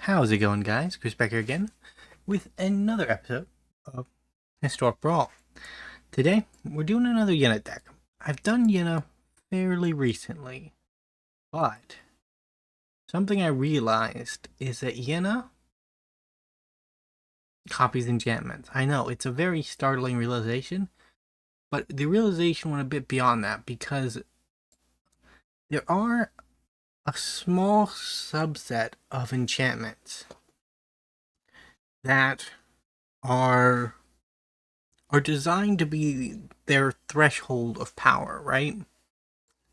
How's it going, guys? Chris back here again with another episode of Historic Brawl. Today, we're doing another Yenna deck. I've done Yenna fairly recently, but something I realized is that Yenna copies enchantments. I know, it's a very startling realization, but the realization went a bit beyond that because there are a small subset of enchantments that are designed to be their threshold of power, right?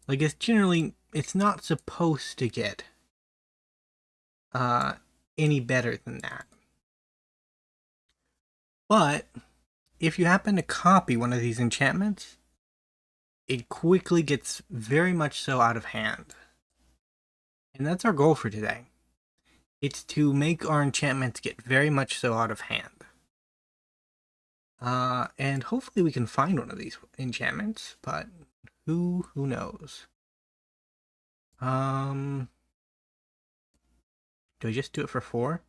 Like, it's not supposed to get any better than that. But if you happen to copy one of these enchantments, it quickly gets very much so out of hand. And that's our goal for today. It's to make our enchantments get very much so out of hand. And hopefully we can find one of these enchantments, but who knows? Do I just do it for 4? Or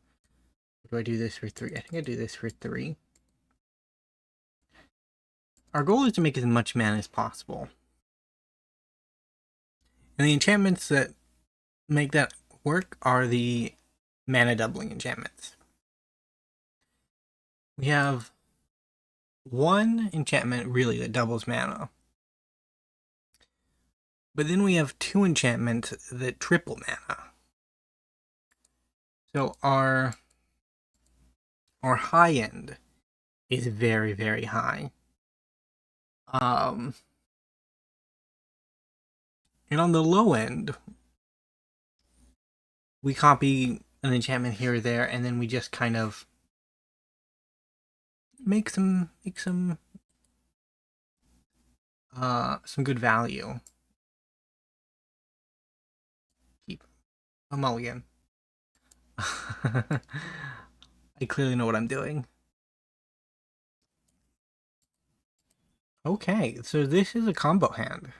do I do this for 3? I think I do this for 3. Our goal is to make as much mana as possible. And the enchantments that make that work are the mana doubling enchantments. We have one enchantment really that doubles mana. But then we have 2 enchantments that triple mana. So our high end is very, very high. And on the low end, we copy an enchantment here or there, and then we just kind of make some good value. Keep a mulligan. I clearly know what I'm doing. Okay, so this is a combo hand.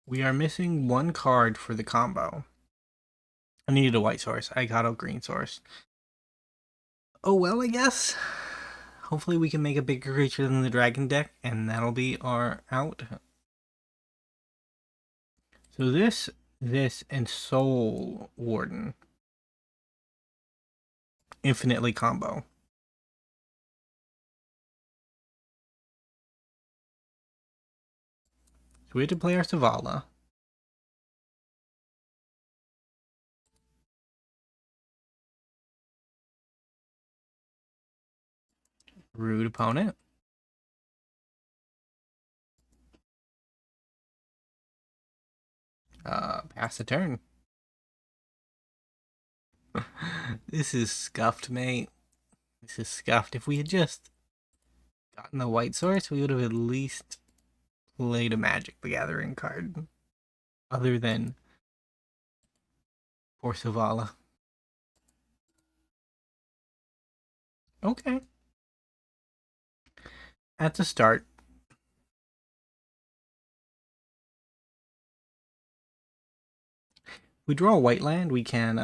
We are missing 1 card for the combo. I needed a white source. I got a green source. Oh well, I guess. Hopefully we can make a bigger creature than the dragon deck, and that'll be our out. So this, and Soul Warden. Infinitely combo. So we have to play our Savala. Rude opponent. Pass the turn. This is scuffed, mate. This is scuffed. If we had just gotten the white source, we would have at least played a Magic the Gathering card. Other than poor Savala. Okay. At the start, we draw a white land, we can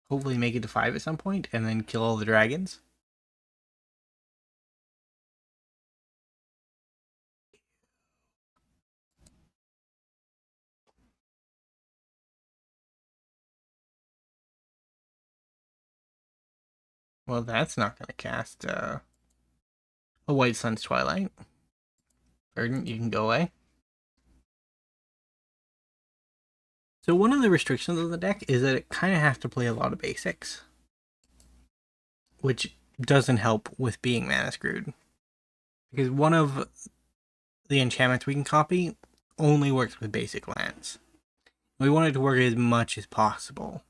hopefully make it to 5 at some point, and then kill all the dragons. Well, that's not going to cast a White Sun's Twilight. Verdant, you can go away. So one of the restrictions of the deck is that it kind of has to play a lot of basics, which doesn't help with being mana screwed. Because one of the enchantments we can copy only works with basic lands. We want it to work as much as possible.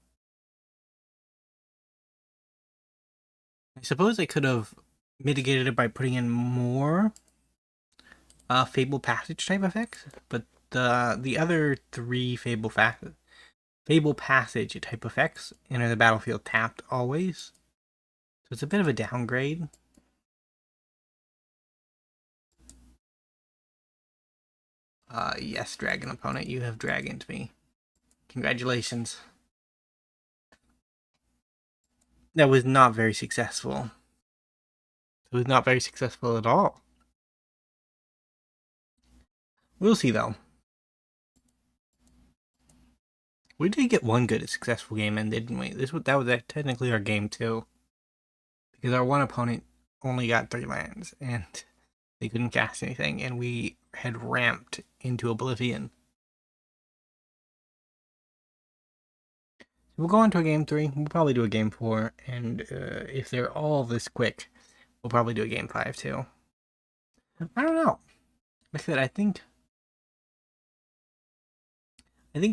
I suppose I could have mitigated it by putting in more Fabled Passage type effects, but the other 3 Fabled Passage type effects enter the battlefield tapped always. So it's a bit of a downgrade. Yes, dragon opponent, you have dragoned me. Congratulations. That was not very successful. It was not very successful at all. We'll see, though. We did get one good successful game in, didn't we? That was technically our game 2. Because our one opponent only got 3 lands, and they couldn't cast anything, and we had ramped into oblivion. We'll go on to a game 3. We'll probably do a game 4, and if they're all this quick, we'll probably do a game 5 too. I don't know. Like I said, I think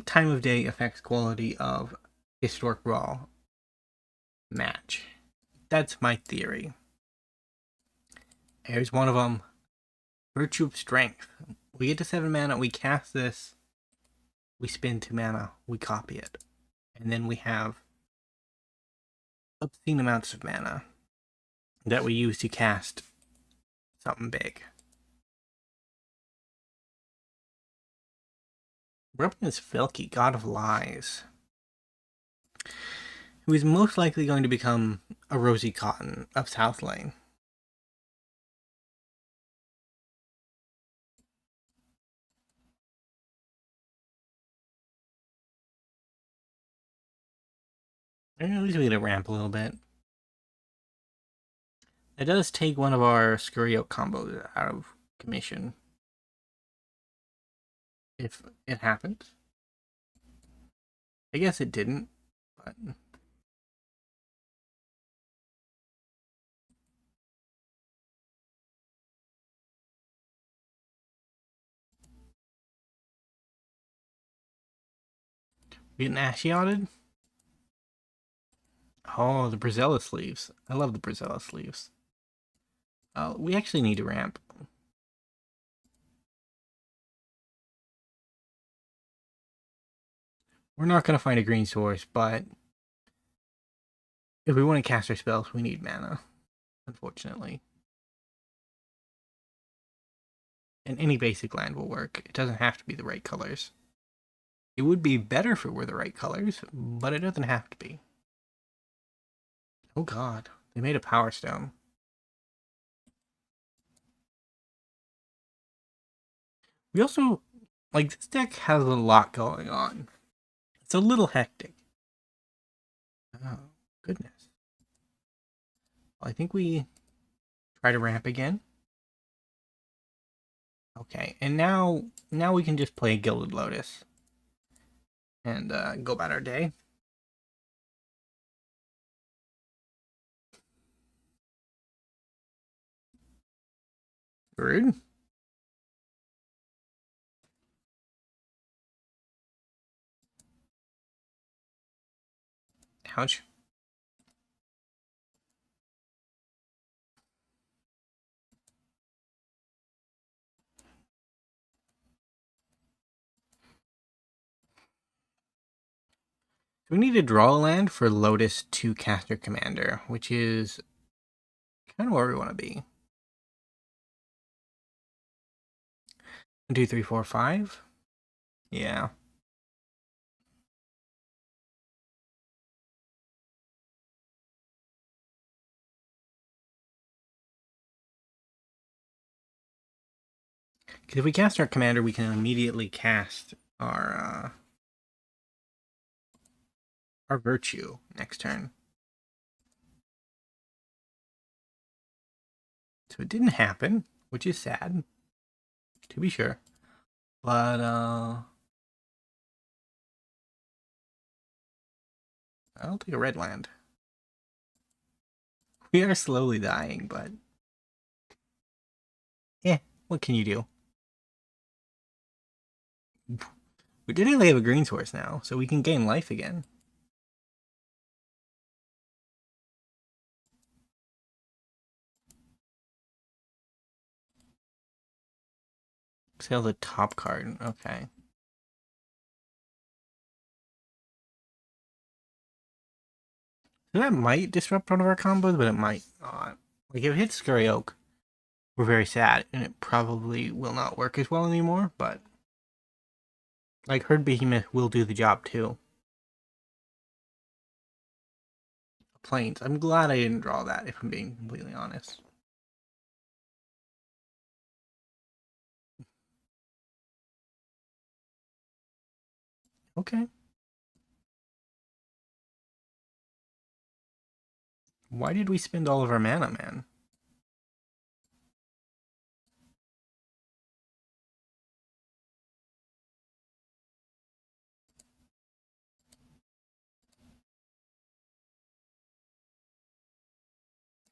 time of day affects quality of historic Brawl match. That's my theory. Here's one of them. Virtue of Strength. We get to 7 mana, we cast this, we spend 2 mana, we copy it. And then we have obscene amounts of mana that we use to cast something big. We're up against Felky, God of Lies, who is most likely going to become a Rosie Cotton of South Lane. And at least we get to ramp a little bit. It does take one of our Scurry Oak combos out of commission. If it happens. I guess it didn't, but... Getting Ashiotted? Oh, the Brazella sleeves. I love the Brazella sleeves. We actually need to ramp. We're not going to find a green source, but if we want to cast our spells, we need mana, unfortunately. And any basic land will work. It doesn't have to be the right colors. It would be better if it were the right colors, but it doesn't have to be. Oh god, they made a Power Stone. We also, like, this deck has a lot going on. It's a little hectic. Oh, goodness. Well, I think we try to ramp again. Okay, and now we can just play Gilded Lotus. And go about our day. Rude. Ouch. We need to draw a land for Lotus to Caster Commander, which is kind of where we want to be. 1, 2, 3, 4, 5. Yeah. Because if we cast our commander, we can immediately cast our Virtue next turn. So it didn't happen, which is sad, to be sure. But I'll take a red land. We are slowly dying, but what can you do? We didn't have a green source now, so we can gain life again. Sell the top card. Okay. So that might disrupt one of our combos, but it might not. Like, if it hits Scurry Oak, we're very sad, and it probably will not work as well anymore, but Like, Herd Behemoth will do the job too. Plains. I'm glad I didn't draw that, if I'm being completely honest. Okay. Why did we spend all of our mana, man?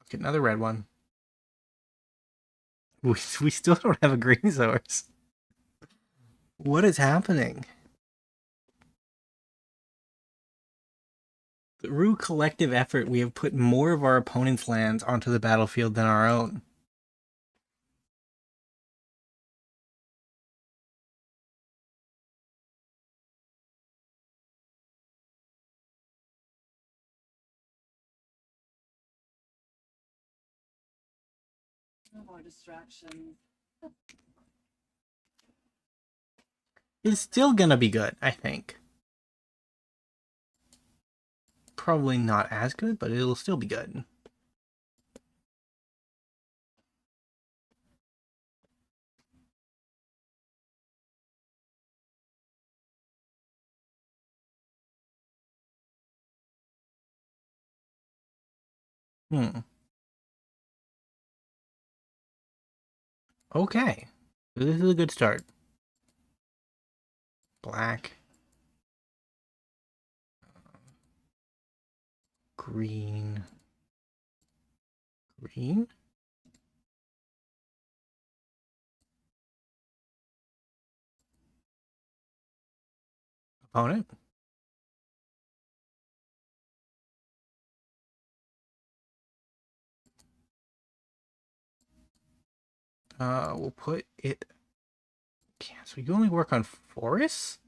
Okay, another red one. We still don't have a green source. What is happening? Through collective effort, we have put more of our opponent's lands onto the battlefield than our own. No more distractions. It's still gonna be good, I think. Probably not as good, but it'll still be good. Okay. This is a good start. Black. Green. Green? Opponent? We'll put it... Okay, so we can only work on forests?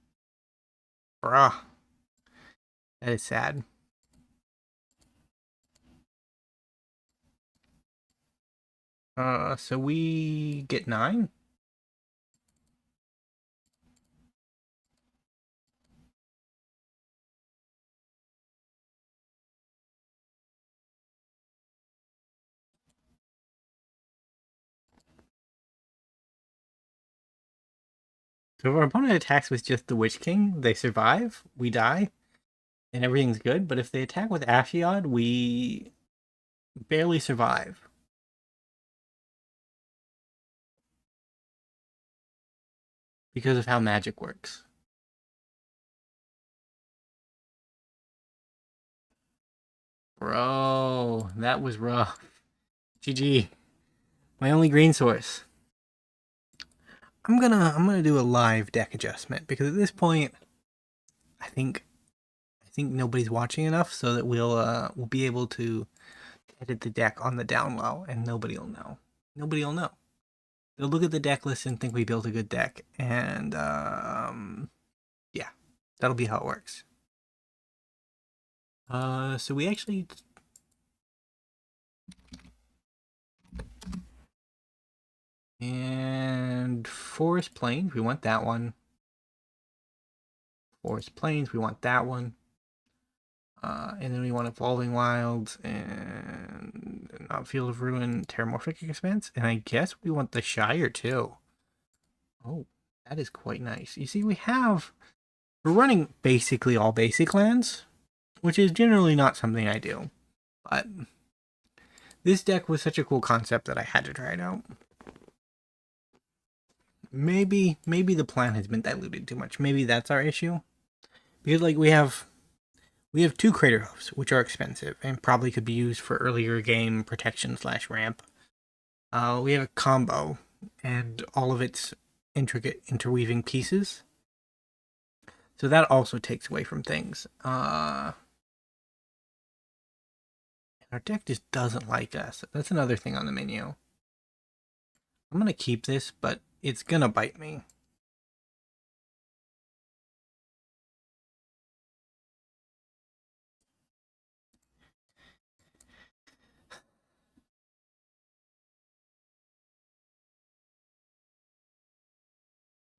Bruh. That is sad. So we get 9? So if our opponent attacks with just the Witch King, they survive, we die, and everything's good. But if they attack with Ashiod, we barely survive. Because of how magic works. Bro, that was rough. GG. My only green source. I'm gonna do a live deck adjustment because at this point, I think nobody's watching enough so that we'll be able to edit the deck on the down low and nobody'll know. Nobody'll know. They'll look at the deck list and think we built a good deck, and yeah, that'll be how it works. So we actually and Forest Plains, we want that one. Forest Plains, we want that one. And then we want Evolving Wilds and not Field of Ruin, Terramorphic Expanse, and I guess we want the Shire too. Oh, that is quite nice. You see, we're running basically all basic lands, which is generally not something I do, but this deck was such a cool concept that I had to try it out. Maybe the plan has been diluted too much. Maybe that's our issue, because like we have 2 Crater Hoofs, which are expensive and probably could be used for earlier game protection / ramp. We have a combo and all of its intricate interweaving pieces. So that also takes away from things. Our deck just doesn't like us. That's another thing on the menu. I'm going to keep this, but it's going to bite me.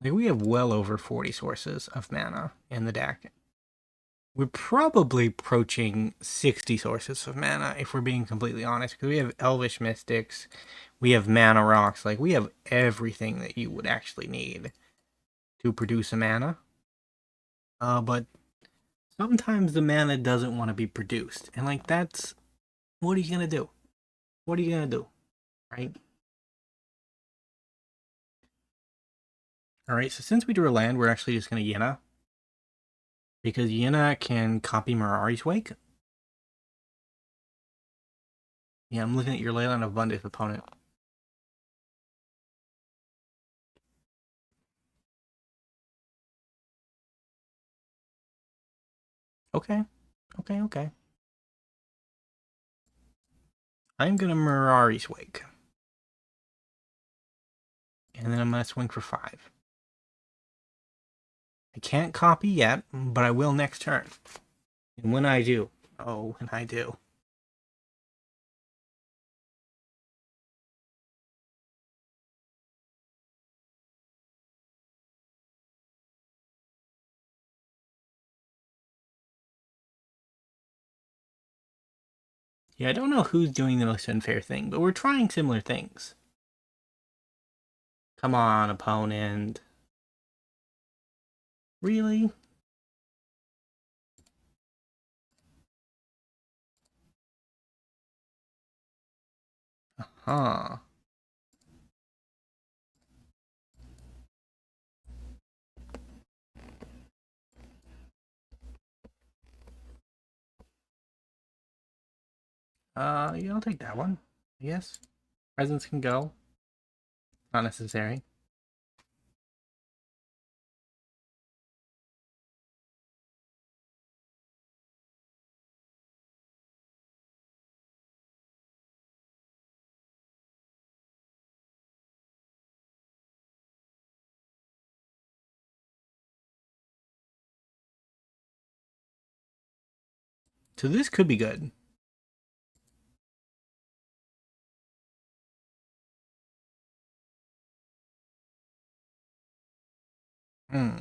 Like, we have well over 40 sources of mana in the deck. We're probably approaching 60 sources of mana, if we're being completely honest, because we have Elvish Mystics, we have Mana Rocks, like, we have everything that you would actually need to produce a mana. But sometimes the mana doesn't want to be produced, and, like, that's... what are you gonna do? What are you gonna do? Right? Alright, so since we drew a land, we're actually just gonna Yenna. Because Yenna can copy Mirari's Wake. Yeah, I'm looking at your Leyline of Abundance opponent. Okay. Okay. I'm gonna Mirari's Wake. And then I'm gonna swing for 5. I can't copy yet, but I will next turn. And when I do, oh, when I do. Yeah, I don't know who's doing the most unfair thing, but we're trying similar things. Come on, opponent. Really? Huh. Yeah, I'll take that one. Yes. Presents can go. Not necessary. So this could be good. Hmm.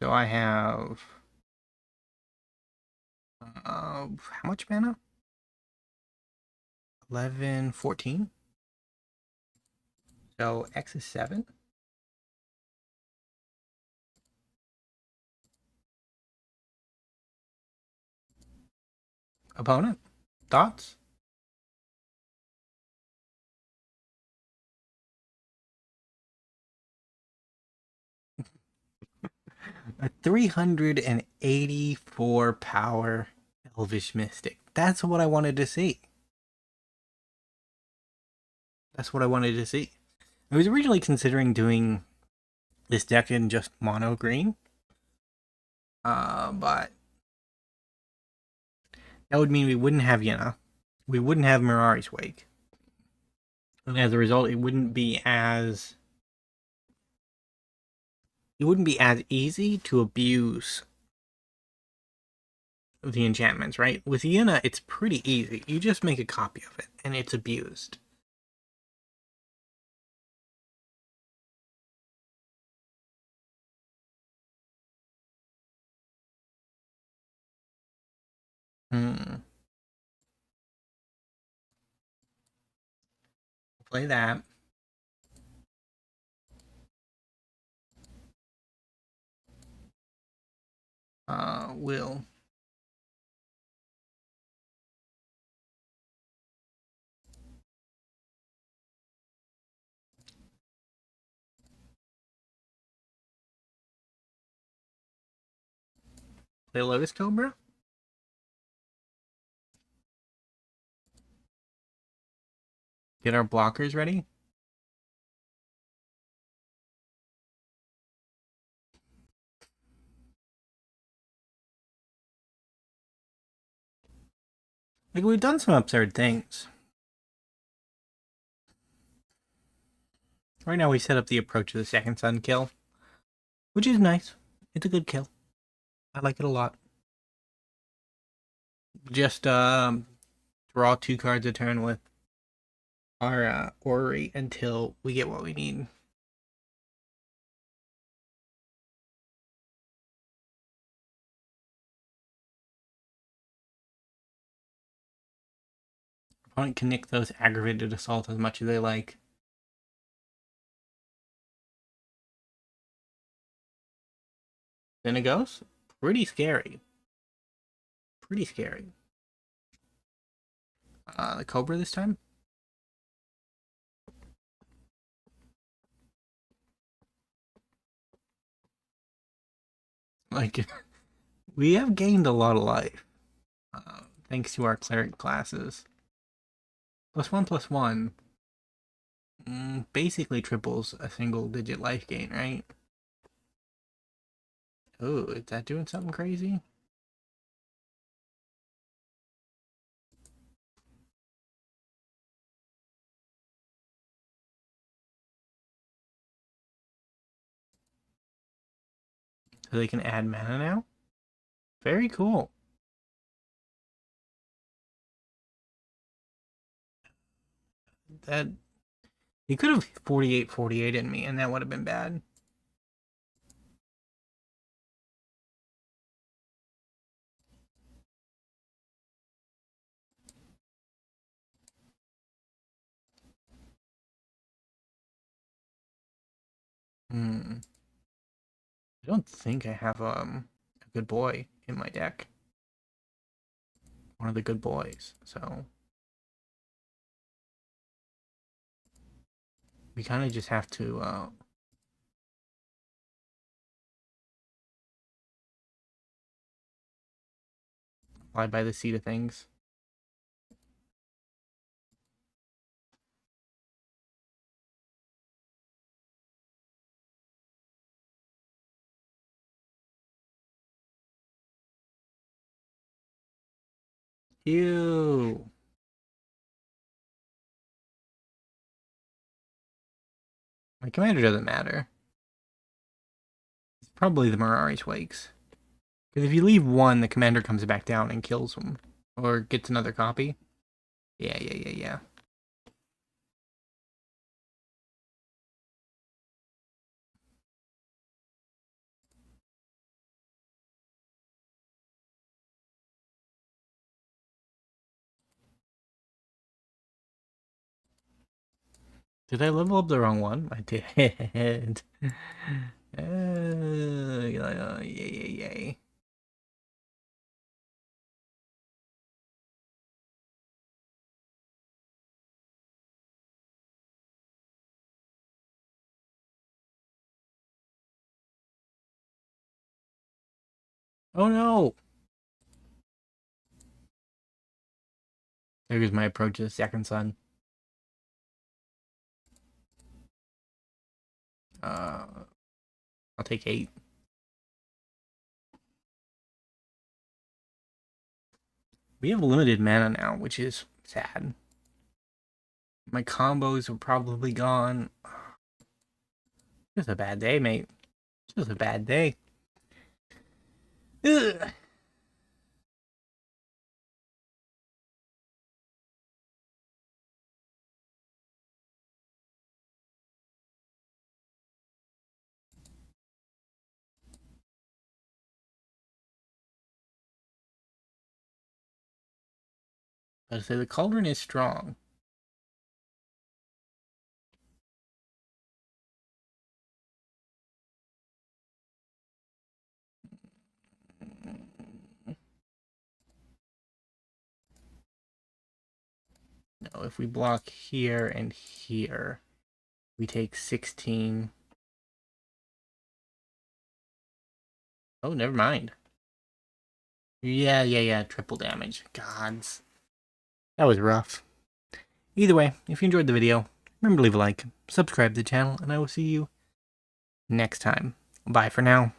So I have... how much mana? 11, 14. So X is 7. Opponent? Thoughts? A 384 power Elvish Mystic. That's what I wanted to see. That's what I wanted to see. I was originally considering doing this deck in just mono green. But that would mean we wouldn't have Yenna. We wouldn't have Mirari's Wake. And as a result, it wouldn't be as easy to abuse the enchantments, right? With Yenna, it's pretty easy. You just make a copy of it, and it's abused. Hmm. Play that. Will. Play Lotus Cobra. Get our blockers ready. Like, we've done some absurd things. Right now we set up the approach to the second sun kill, which is nice. It's a good kill. I like it a lot. Just draw 2 cards a turn with our Orrery until we get what we need. Opponent can Nykthos aggravated assault as much as they like. Then it goes. Pretty scary. Pretty scary. The Cobra this time? Like, we have gained a lot of life. Thanks to our cleric classes. +1/+1. Basically triples a single digit life gain, right? Oh, is that doing something crazy? So they can add mana now? Very cool. That he could have 48/48 in me, and that would have been bad. I don't think I have a good boy in my deck. One of the good boys, so we kind of just have to fly by the seat of things. Ew. My commander doesn't matter. It's probably the Mirari's Wakes. Because if you leave one, the commander comes back down and kills him. Or gets another copy. Yeah. Did I level up the wrong one? I did. Yay. Oh no! There goes my approach to the second sun. I'll take 8. We have limited mana now, which is sad. My combos are probably gone. Just a bad day, mate. Just a bad day. Ugh. I'd say the cauldron is strong. No, if we block here and here, we take 16. Oh, never mind. Yeah. Triple damage. Gods. That was rough. Either way, if you enjoyed the video, remember to leave a like, subscribe to the channel, and I will see you next time. Bye for now.